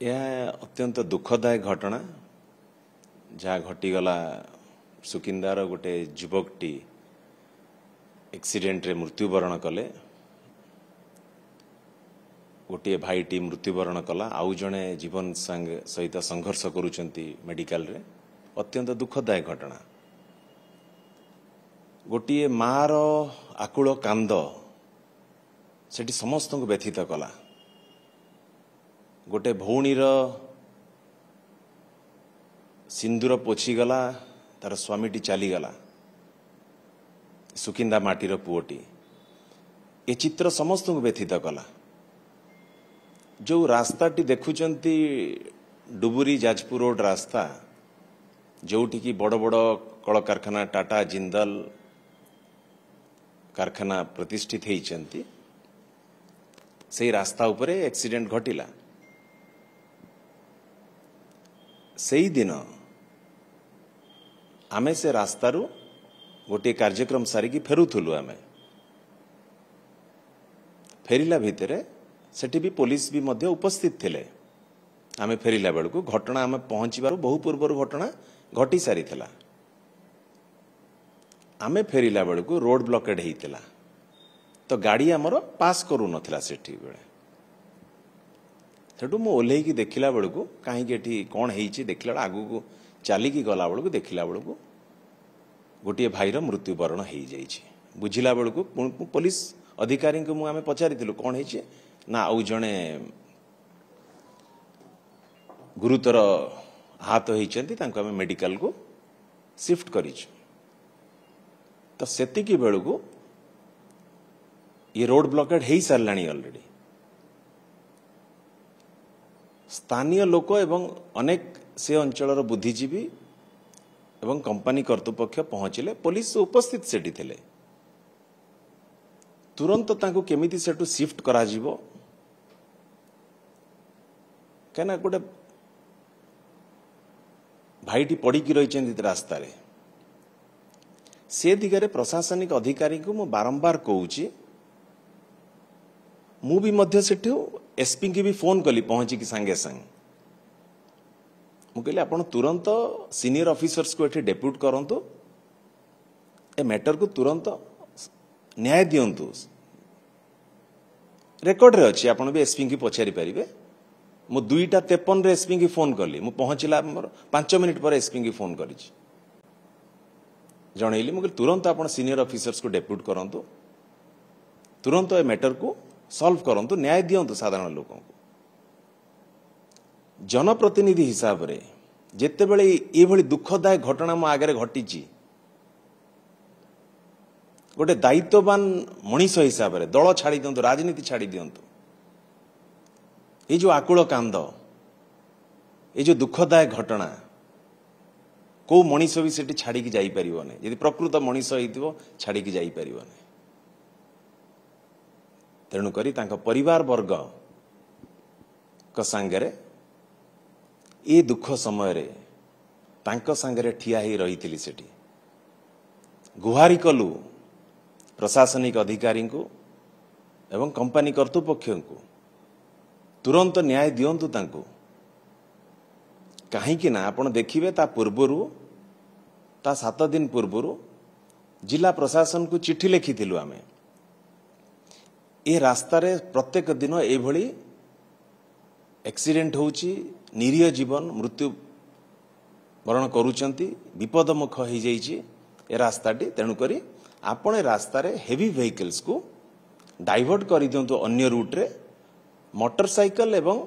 यह अत्यंत दुखदायक घटना जहाँ घटीगला सुकिंदार गोटे युवकटी एक्सीडेंट रे मृत्युवरण कले गोटे भाईटी मृत्युवरण कला आउ जड़े जीवन सहित संघर्ष करुचंती मेडिकल रे अत्यंत दुखदायक घटना गोटे मार आकुल कांद सेठी समस्त को व्यथित कला गोटे भौणीर सिंदूर पोछीगला तार स्वामीटी चलीगला सुकिंदा माटीर पुओटी ए चित्र समस्त को व्यथित कला जो रास्ताटी देखुचंती डुबुरी जाजपुर रोड रास्ता जोठी की बड़ बड़ कल कारखाना टाटा जिंदल कारखाना प्रतिष्ठित होती से रास्ता उपरे एक्सीडेंट घटिला से दिन आमे से रास्तारू गोटे कार्यक्रम सारिकी फेरुथुलु आमे फेरिला भितरे सेठी भी पुलिस भी मध्य उपस्थित थिले आमे फेरिला बेलू घटना आमे पहुंचबार बहु पूर्व घटना घटी सारी थिला आमे फेरिला बेलू रोड ब्लॉकेड होइतिला तो गाड़ी आमर पास करू नथिला सेठी बेले सेठू मु ओल्हेकी देखिला बेलू कहीं कौन होइछि देखिला आगु को चलिकी गला बेलू देखिला बेलू गोटे भाईर मृत्युवरण हो जाइछि बुझिला बेलू पुलिस अधिकारी को आमे पचारिथिलु कौन होइछि ना आउ जणे गुरुतर आहत होइछन्ति तांको आमे मेडिकल को शिफ्ट करिछु तो सेतिकी बेलू ये रोड ब्लॉकेड हो साराणी ऑलरेडी स्थानीय लोक एवं अनेक से अंचलर बुद्धिजीवी एवं कंपनी कर्तृपक्ष पहुंचले पुलिस उपस्थित सेठी थिले तुरंत तांको केमिति सेटू शिफ्ट करा जिवो कहना गोटे भाईटी पड़िकी रही रास्ता रे से दिगरे प्रशासनिक अधिकारी को मु बारंबार कहूची मु भी मध्य सेठू एसपी की भी फोन कली पहुंची सांगे सांग मुझे आप तुरंत सीनियर ऑफिसर्स को डेप्यूट करंतु ए मैटर को तुरंत न्याय दियंतु रेकर्ड रे अच्छी आपन भी एसपी की पचारि पारिबे मु 2:53 रे एसपी की फोन कली मु पहुंचला 5 मिनिट पर एसपी की फोन करी जनइली मुझे तुरंत आप सीनियर ऑफिसर्स को डेप्यूट करंतु तुरंत ए मैटर को सॉल्व करंतु न्याय दियंतु साधारण लोक जनप्रतिनिधि हिसाब रे जेते बेले ये भली दुखदायक घटना मो आगे घटी गोटे दायित्ववान मनीष हिसाब रे दल छाड़ी दियंतु राजनीति छाड़ी दियंतु ये जो आकुल कांद ये जो दुखदायक घटना को मनीष भी सेठी छाड़ी की जाई परिबने यदि प्रकृत मनीष होइतिबो छाड़ी की जाई परिबने तेणु करी तांका परिवार वर्ग का सांगरे ये दुख समय रे तांका सांगरे ठिया ही रही थिली सेठी गुहारी कलु प्रशासनिक अधिकारी को एवं कंपनी कर्तृपक्ष को तुरंत न्याय दियंतु तांको कहीं ना आपण देखिबे ता पूर्वरु ता 7 दिन पूर्वरु जिला प्रशासन को चिट्ठी लिखिथिलु आमे ए रास्ता रे प्रत्येक दिन ए भली एक्सीडेंट होउची निरीह जीवन मृत्यु वरण करूचंती विपदमुख हो जाइए ए रास्ताटी तेणु करी आपण रास्ता रे हेवी व्हीकल्स को डाइवर्ट कर दियंतु अन्य रूट रे मोटरसाइकिल एवं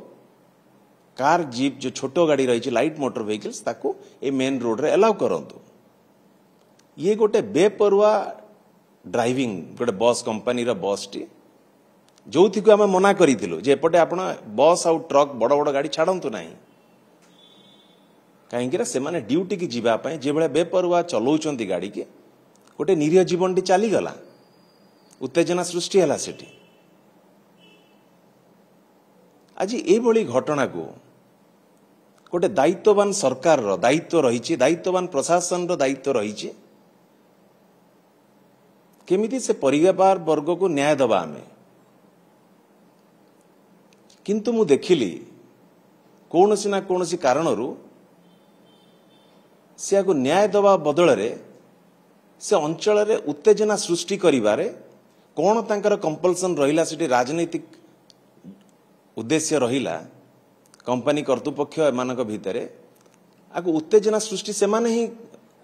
कार जीप जो छोटो गाड़ी रही लाइट मोटर व्हीकल्स ताको ए मेन रोड रे अलाउ करंतु ये गोटे बेपरुआ ड्राइविंग गोटे बस कंपनी रा बस टी जो थी को आम मना करूँ जे एपटे आप बस आउ ट्रक बड़ बड़ गाड़ी छाड़ू ना कहीं से माने ड्यूटी की जीवाई जो भाई बेपरुआ चलाऊँ गाड़ी की गोटे निरीह जीवन टी चलीगला उत्तेजना सृष्टि है सेठी आज ये घटना को गोटे दायित्ववान सरकार रो दायित्व रही दायित्ववान प्रशासन रो दायित्व रही केमिति से परिवार वर्ग को न्याय दबा आमे किंतु मु देखिली कौनसी ना कौनसी कारणरू से न्याय दवा बदल से अंचल रे उत्तेजना सृष्टि करिबारे कौन तांकर कंपल्सन रहिला सेठी राजनीतिक उद्देश्य रहिला कंपनी कर्तृपक्ष एमानक भितरे आको उत्तेजना सृष्टि से माने ही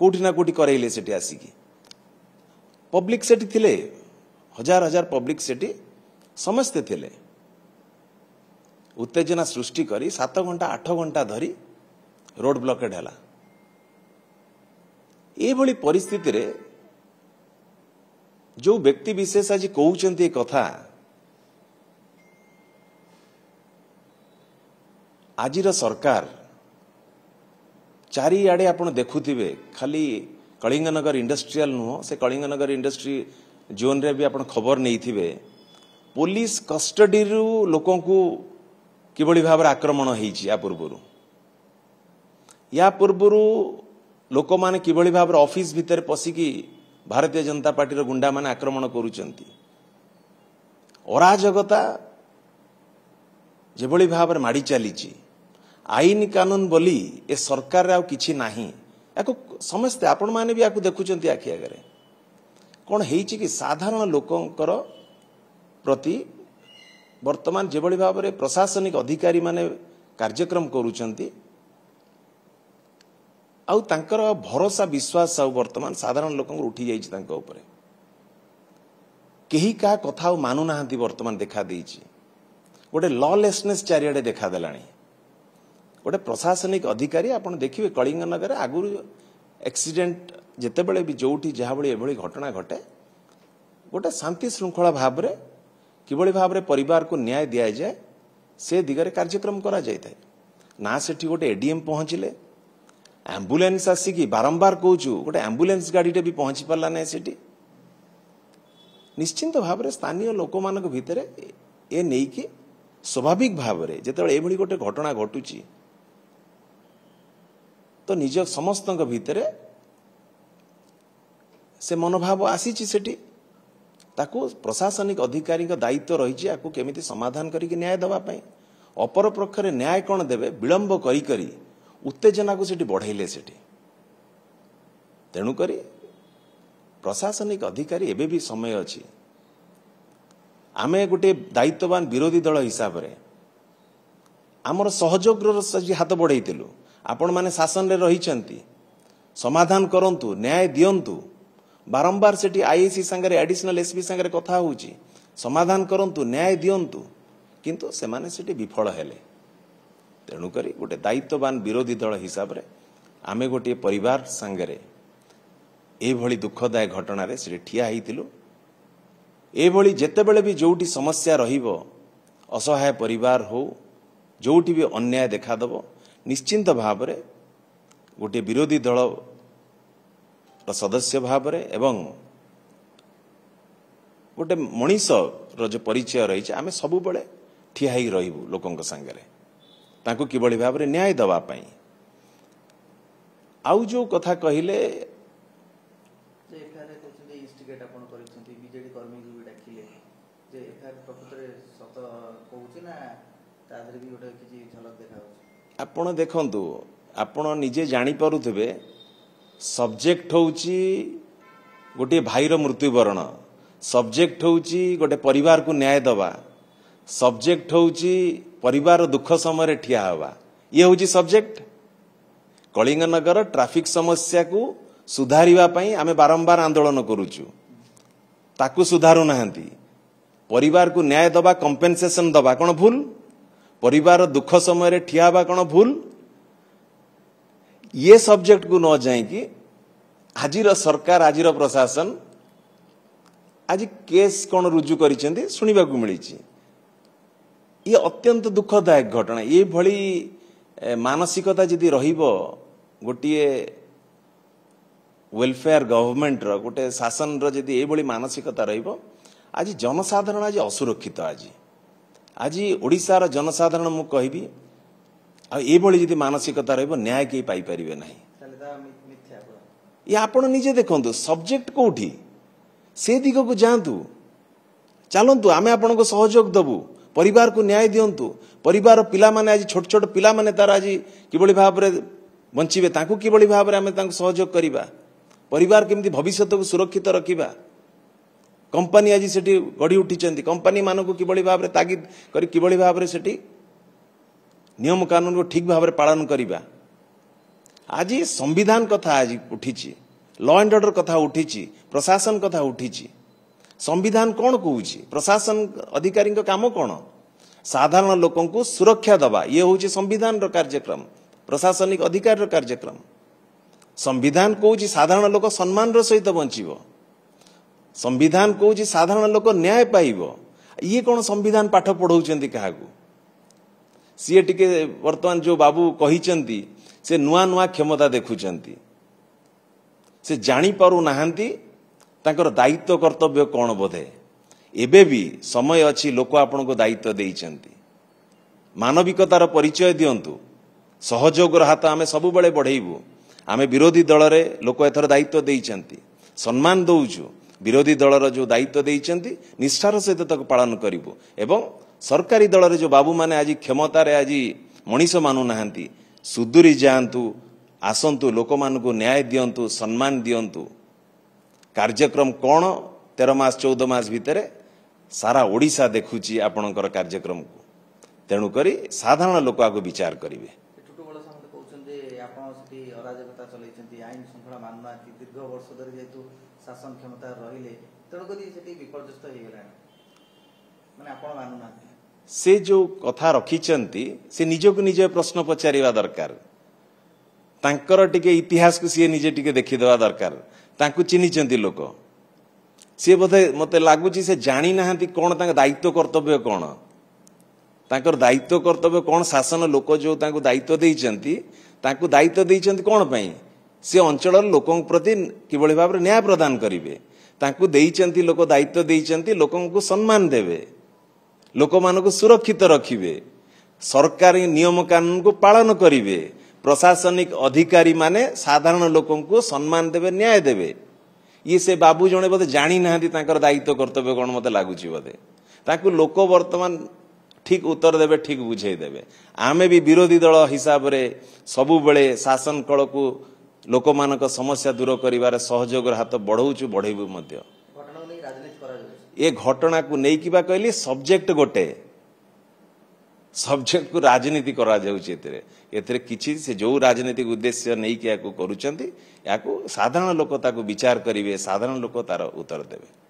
कोठी ना कोठी करैले सेठी आसीकी पब्लिक सेठी थिले हजार हजार पब्लिक सेठी समस्ते थिले उत्तेजना सृष्टि करी 7 घंटा 8 घंटा धरी रोड ब्लॉकेड हैला ये भली परिस्थिति रे जो व्यक्ति विशेष आज कहउचंती कथा आजिर सरकार चारिआडे आपण देखुथिबे खाली कलिंगनगर इंडस्ट्रियल नुह से कलिंगनगर इंडस्ट्री जोन रे भी आपण खबर नैथिबे पुलिस कस्टडी रु लोकों को किबळी भाबरे आक्रमण हेछि या पूर्वरु लोक माने किबळी भाबरे ऑफिस भितर पसिकी भारतीय जनता पार्टी रो गुंडा माने आक्रमण करूचंती अराजकता जेभଳି भाबरे माडी चलीची आईन कानून बोली ए सरकार रे आ किछि नाही याको समस्ते आपण माने भी याको देखुचंती आखि आगरे कोन हेछि कि साधारण लोकंकर प्रति वर्तमान जेभଳି भाबरे प्रशासनिक अधिकारी माने कार्यक्रम करूचंती आउ तांकर भरोसा विश्वास सब वर्तमान साधारण लोक उठी जाइछि तांको ऊपर केही का कथा मानु नाहंती वर्तमान देखा देइछि गोटे लॉलेसनेस चारियाडे देखा देलानी गोटे प्रशासनिक अधिकारी आपण देखिबे कलिंगनगर आगुरु एक्सीडेंट जेते बेले भी जोठी जहा बळे एभଳି घटना घटे गोटे शांति श्रृंखला भाबरे किबळी भाबरे परिवार को न्याय दिया जाए से दिगरे कार्यक्रम करा जाय ना सेठी गोटे एडीएम पहुंचले एम्बुलेंस आसिकी बारंबार कहूँ गोटे एम्बुलेंस गाड़ी भी पहुंची पारा ना सेठी निश्चिंत भाव स्थानीय लोक मान भितर ए नहीं कि स्वाभाविक भाव जिते ये गोटे घटना घटुची तो निज समस्त भितर से मनोभाव आसी सेठी ताकू प्रशासनिक अधिकारी दायित्व रही आपको केमिति समाधान करके न्याय दवाई अपर पक्षरे न्याय कौन देवे विलंब करी उत्तेजना को सेठी बढ़ाइले सेठी तेणुकरी प्रशासनिक अधिकारी एबे भी समय अच्छी आमे गोटे दायित्ववान विरोधी दल हिसाब रे आमर सहयोग हाथ बढ़ाइलु आपण माने शासन रे रहिचंती समाधान करंतु न्याय दियंतु बारंबार सेठी आईएसी संगे एडिशनल एसपी संगे कथा होउची समाधान करंतु न्याय दियंतु किंतु से माने सेठी विफल हेले तेणुकरी गोटे दायित्ववान विरोधी दल हिसाब रे आमे गोटे परिवार संगे एभली दुखदायक घटना रे से ठिया होइतिलु एभली जेतेबेले भी जोटी समस्या रहिबो असहाय परिवार हो जोटी भी अन्याय देखा दबो निश्चिंत भाव रे गोटे विरोधी दल सदस्य भाव रे एवं गोटे मनीष रो जो परिचय रही आमे सबु बेले ठिया ही रहिबु लोकंक संगे ताकू किबळी भाव रे न्याय दवा पई आउ जो कथा कहिले आपण देखंतु आपण निजे जानी पारुथिबे सब्जेक्ट होउची गोटे भाईर मृत्युवरण सब्जेक्ट होउची गोटे परिवार को न्याय दवा सब्जेक्ट होउची परिवार दुख समय ठिया हवा ये होउची सब्जेक्ट कलिंगनगर ट्रैफिक समस्या को सुधारिबा पई आमे बारंबार आंदोलन करूचु ताकू सुधारु नाहंती परिवार को न्याय दवा कंपेंसेशन दवा कोन भूल परिवार दुख समय ठिया हवा कोन भूल ये सब्जेक्ट को न जाए कि आजिर सरकार आजिर प्रशासन आज केस कौन रुजु करिसेंती सुनिबा को मिली ये अत्यंत दुखदायक घटना ये भली मानसिकता जदि रहिबो गोटिए वेलफेयर गवर्नमेंट रो गोटे शासन रो जदि ये भली मानसिकता रहिबो आज जनसाधारण आज असुरक्षित आज ओडिसा रो जनसाधारण मु कहबी आ ये भली जदि मानसिकता रहिबो न्याय के पाई परिबे नाही ये आपण निजे देखंतु सब्जेक्ट कोठी से दिग को जांतु चलंतु आमे आपण को सहयोग दबु परिवार को न्याय दिंतु परिवार पिला माने आज छोट छोट पिला माने तार आज किभली भाव रे बंचिबे ताकू किभली भाव रे हमें ताकू सहयोग करिबा परिवार केमती भविष्य को सुरक्षित रखिबा कंपनी आज सेठी गढ़ी उठिचंती कंपनी मान को किभली भाव रे तागिद करी किभली भाव रे सेठी नियम कानून को ठीक भाव रे पालन करिबा आज संविधान कथा आज उठिची लॉ एंड ऑर्डर कथा उठिची प्रशासन कथा उठिची संविधान कौन कहूँ प्रशासन अधिकारी काम कौन साधारण लोकों को सुरक्षा दबा ये हूँ संविधान कार्यक्रम प्रशासनिक अधिकार कार्यक्रम संविधान कहूँ साधारण लोक सम्मान सहित बंचब संविधान कहूँ साधारण लोक न्याय पाइब ये कौन संविधान पाठ पढ़ाऊँ क्या सी टिके वर्तमान जो बाबू कही से नुआ नुआ क्षमता देखुंट से जानी पारु नाहांती तांकर दायित्व कर्तव्य कौन बोधे एबे भी समय अच्छी लोक आपण को दायित्व देइचंती मानविकतार परिचय दियंतु सहयोगर हाथ आमे सब बेले बढ़ेबू आमे विरोधी दल रे लोक एथर दायित्व देइचंती सम्मान दउछु विरोधी दलर जो दायित्व देइचंती निष्ठार सहित तक पालन करिबू एवं सरकारी दल रे जो बाबू माने आज क्षमता रे आज मनीष मानु नाहांती सुदूरी जांतु आसंतु लोक मान को न्याय दियंतु सम्मान दियंतु कार्यक्रम कौन 13 मास 14 मास भितर सारा ओडिशा देखुची आपणकर कार्यक्रम को तेणुक साधारण लोक आगे विचार करेंगे आईन श्रृंखला मानुना दीर्घ वर्ष धरी जेतु शासन क्षमता रहिले तेणुक विपर्यस्त हो गला माने आपण मानुना से जो कथा रखिचंती से निजको निज प्रश्न पचारिबा दरकार तांकर टिके इतिहास को सी निजे टिके देखिदेवा दरकार तांकु चिन्हिचंती लोक सी बोधे मते लागुची से जानी नाहांती कौन तांका दायित्व कर्तव्य कौन तांकर दायित्व कर्तव्य कौन शासन लोक जो तांकु दायित्व देइचंती तांकु दायित्व देइचंती कौन पई से अंचल लोकों प्रति किभली भाव न्याय प्रदान करिवे तांकु देइचंती लोक दायित्व देइचंती लोकों को सम्मान देवे लोक मानको सुरक्षित रखिवे सरकारी नियम कानून को पालन करिवे प्रशासनिक अधिकारी माने साधारण लोकों को सम्मान देवे न्याय देवे ये से बाबू जने बोधे जानी नाहांती तांकर दायित्व कर्तव्य कौन मते लागुची बोधे ताकू लोक वर्तमान ठीक उत्तर देवे ठीक बुझे देवे आमे भी विरोधी दल हिसाब रे सबु बेले शासन कल को लोक मानक समस्या दूर करिवार सहयोगर हाथ बढ़ाऊचु बढ़ेबु मध्य ये घटना को नहीं किबा कहली सब्जेक्ट गोटे सब्जेक्ट को राजनीति करा जाउची एतरे किछि से जो राजनीतिक उद्देश्य नहीं कि याकू करूचंती याकू साधारण लोक ताकू विचार करिवे साधारण लोक तार उत्तर देवे।